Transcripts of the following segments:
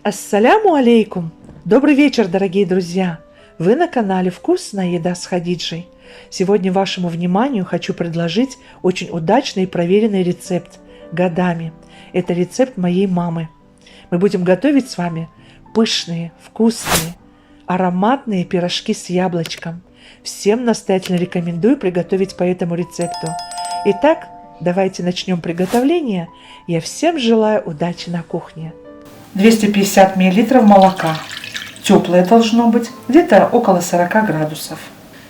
Ассаляму алейкум! Добрый вечер, дорогие друзья! Вы на канале «Вкусная еда с Хадиджей». Сегодня вашему вниманию хочу предложить очень удачный и проверенный рецепт годами. Это рецепт моей мамы. Мы будем готовить с вами пышные, вкусные, ароматные пирожки с яблочком. Всем настоятельно рекомендую приготовить по этому рецепту. Итак, давайте начнем приготовление. Я всем желаю удачи на кухне. 250 мл молока. Теплое должно быть, где-то около 40 градусов.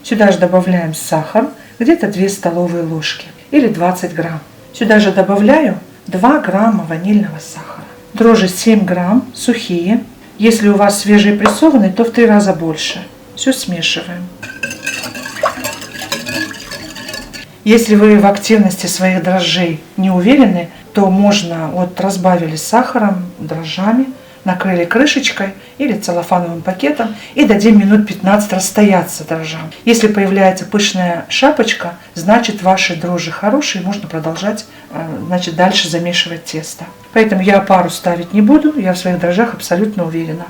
Сюда же добавляем сахар, где-то 2 столовые ложки или 20 грамм. Сюда же добавляю 2 грамма ванильного сахара. Дрожжи 7 грамм, сухие. Если у вас свежие прессованные, то в 3 раза больше. Все смешиваем. Если вы в активности своих дрожжей не уверены, то можно, разбавили сахаром, дрожжами, накрыли крышечкой или целлофановым пакетом и дадим минут 15 расстояться дрожжам. Если появляется пышная шапочка, значит ваши дрожжи хорошие, можно продолжать дальше замешивать тесто. Поэтому я пару ставить не буду, я в своих дрожжах абсолютно уверена.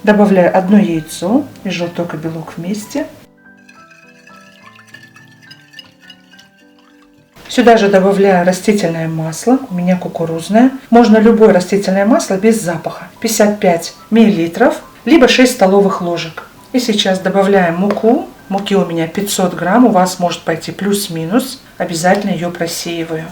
Добавляю одно яйцо и желток и белок вместе. Сюда же добавляю растительное масло, у меня кукурузное. Можно любое растительное масло без запаха. 55 мл, либо 6 столовых ложек. И сейчас добавляем муку. Муки у меня 500 грамм, у вас может пойти плюс-минус. Обязательно ее просеиваю.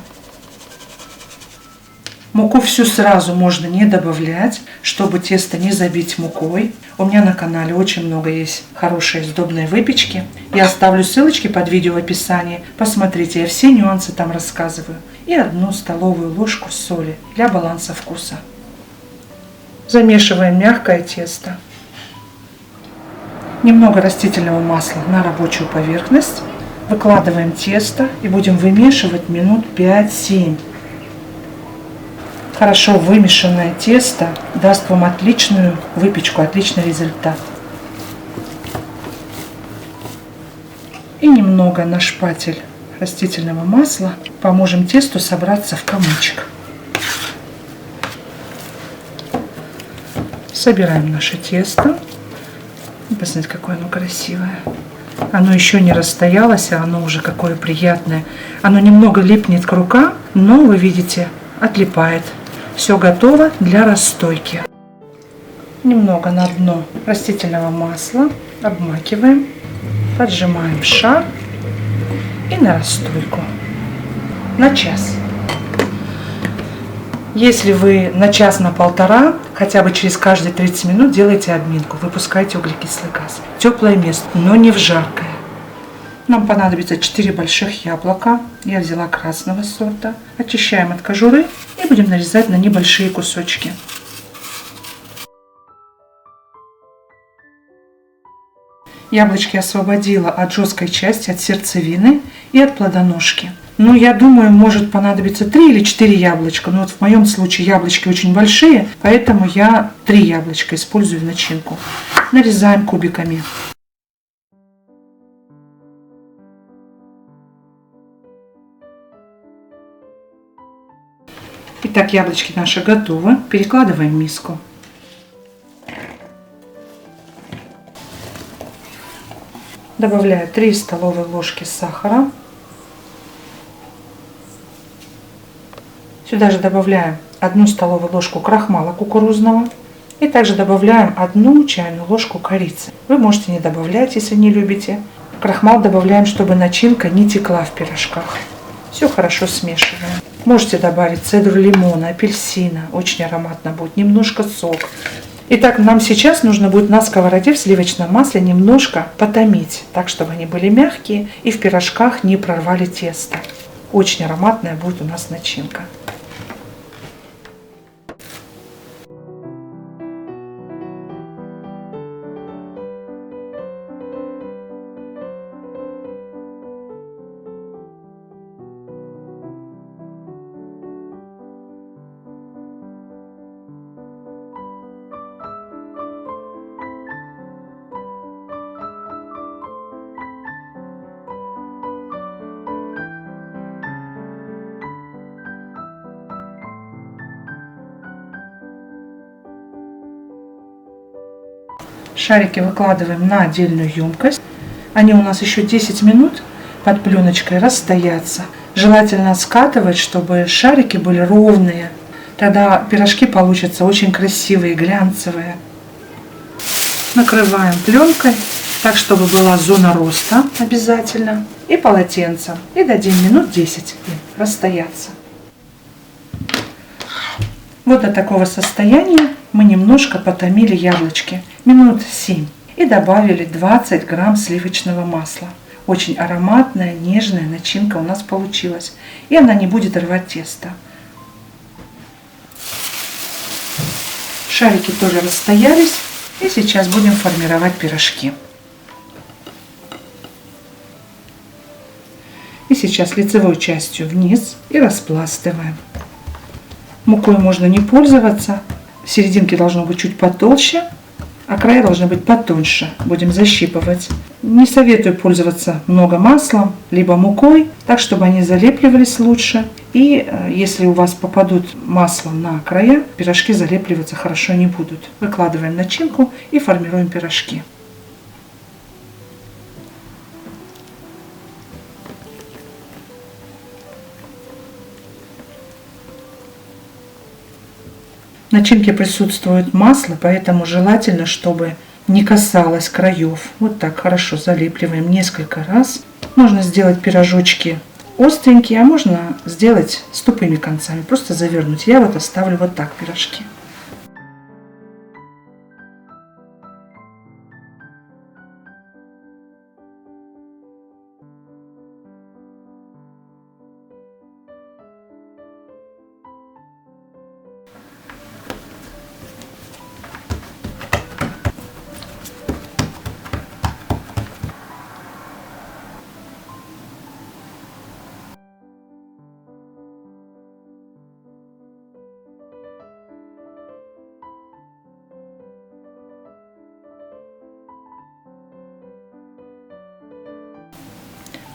Муку всю сразу можно не добавлять, чтобы тесто не забить мукой. У меня на канале очень много есть хорошей сдобной выпечки. Я оставлю ссылочки под видео в описании. Посмотрите, я все нюансы там рассказываю. И 1 столовую ложку соли для баланса вкуса. Замешиваем мягкое тесто. Немного растительного масла на рабочую поверхность. Выкладываем тесто и будем вымешивать минут 5-7. Хорошо вымешанное тесто даст вам отличную выпечку, отличный результат. И немного на шпатель растительного масла поможем тесту собраться в комочек. Собираем наше тесто. Посмотрите, какое оно красивое. Оно еще не расстоялось, а оно уже какое приятное. Оно немного липнет к рукам, но вы видите, отлипает. Все готово для расстойки. Немного на дно растительного масла обмакиваем, поджимаем шар и на расстойку на час. Если вы на час, на полтора, хотя бы через каждые 30 минут делайте обминку, выпускайте углекислый газ. Теплое место, но не в жаркое. Нам понадобится 4 больших яблока. Я взяла красного сорта. Очищаем от кожуры и будем нарезать на небольшие кусочки. Яблочки освободила от жесткой части, от сердцевины и от плодоножки. Ну, я думаю, может понадобиться 3 или 4 яблочка. Но в моем случае яблочки очень большие, поэтому я 3 яблочка использую в начинку. Нарезаем кубиками. Итак, яблочки наши готовы. Перекладываем в миску. Добавляю 3 столовые ложки сахара. Сюда же добавляем 1 столовую ложку крахмала кукурузного. И также добавляем 1 чайную ложку корицы. Вы можете не добавлять, если не любите. Крахмал добавляем, чтобы начинка не текла в пирожках. Все хорошо смешиваем. Можете добавить цедру лимона, апельсина. Очень ароматно будет. Немножко сок. Итак, нам сейчас нужно будет на сковороде в сливочном масле немножко потомить. Так, чтобы они были мягкие и в пирожках не прорвали тесто. Очень ароматная будет у нас начинка. Шарики выкладываем на отдельную емкость. Они у нас еще 10 минут под пленочкой расстоятся. Желательно скатывать, чтобы шарики были ровные. Тогда пирожки получатся очень красивые, глянцевые. Накрываем пленкой, так чтобы была зона роста обязательно. И полотенцем. И дадим минут 10 расстояться. Вот до такого состояния мы немножко потомили яблочки. Минут 7. И добавили 20 грамм сливочного масла. Очень ароматная, нежная начинка у нас получилась. И она не будет рвать тесто. Шарики тоже расстоялись. И сейчас будем формировать пирожки. И сейчас лицевой частью вниз и распластываем. Мукой можно не пользоваться. Серединки должно быть чуть потолще, а края должны быть потоньше. Будем защипывать. Не советую пользоваться много маслом, либо мукой, так чтобы они залепливались лучше. И если у вас попадут масло на края, пирожки залепливаться хорошо не будут. Выкладываем начинку и формируем пирожки. В начинке присутствует масло, поэтому желательно, чтобы не касалось краев. Вот так хорошо залепливаем несколько раз. Можно сделать пирожочки остренькие, а можно сделать с тупыми концами. Просто завернуть. Я вот оставлю вот так пирожки.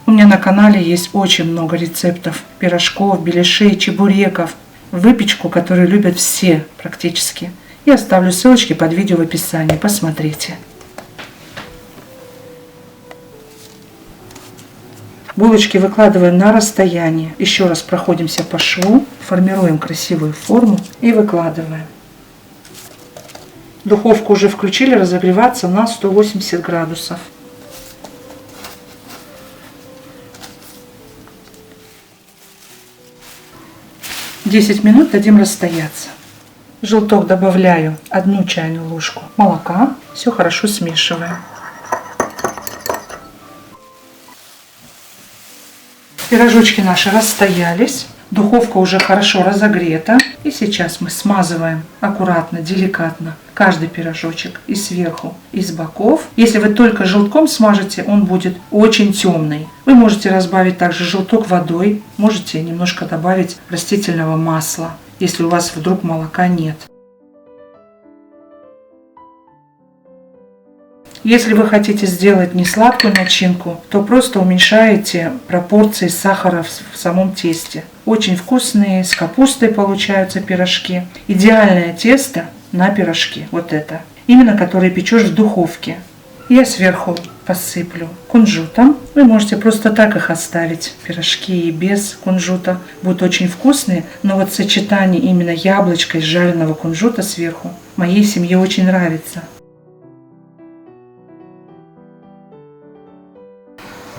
У меня на канале есть очень много рецептов пирожков, беляшей, чебуреков, выпечку, которую любят все практически. Я оставлю ссылочки под видео в описании, посмотрите. Булочки выкладываем на расстоянии. Еще раз проходимся по шву, формируем красивую форму и выкладываем. Духовку уже включили разогреваться на 180 градусов. 10 минут дадим расстояться. В желток добавляю 1 чайную ложку молока. Все хорошо смешиваем. Пирожочки наши расстоялись. Духовка уже хорошо разогрета. И сейчас мы смазываем аккуратно, деликатно каждый пирожочек и сверху, и с боков. Если вы только желтком смажете, он будет очень темный. Вы можете разбавить также желток водой. Можете немножко добавить растительного масла, если у вас вдруг молока нет. Если вы хотите сделать не сладкую начинку, то просто уменьшаете пропорции сахара в самом тесте. Очень вкусные, с капустой получаются пирожки. Идеальное тесто на пирожки, вот это. Именно которые печешь в духовке. Я сверху посыплю кунжутом. Вы можете просто так их оставить. Пирожки и без кунжута будут очень вкусные. Но вот сочетание именно яблочка и жареного кунжута сверху моей семье очень нравится.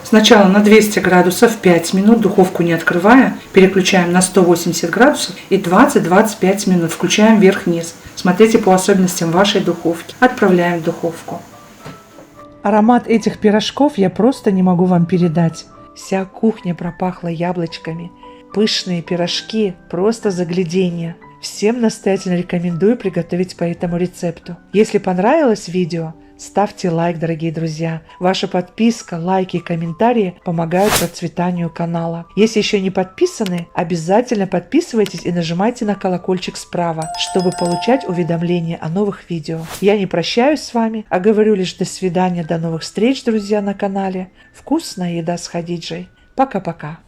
Сначала на 200 градусов 5 минут, духовку не открывая, переключаем на 180 градусов и 20-25 минут включаем вверх-вниз. Смотрите по особенностям вашей духовки. Отправляем в духовку. Аромат этих пирожков я просто не могу вам передать. Вся кухня пропахла яблочками. Пышные пирожки, просто загляденье. Всем настоятельно рекомендую приготовить по этому рецепту. Если понравилось видео, ставьте лайк, дорогие друзья. Ваша подписка, лайки и комментарии помогают процветанию канала. Если еще не подписаны, обязательно подписывайтесь и нажимайте на колокольчик справа, чтобы получать уведомления о новых видео. Я не прощаюсь с вами, а говорю лишь до свидания, до новых встреч, друзья, на канале. Вкусная еда с Хадиджей. Пока-пока.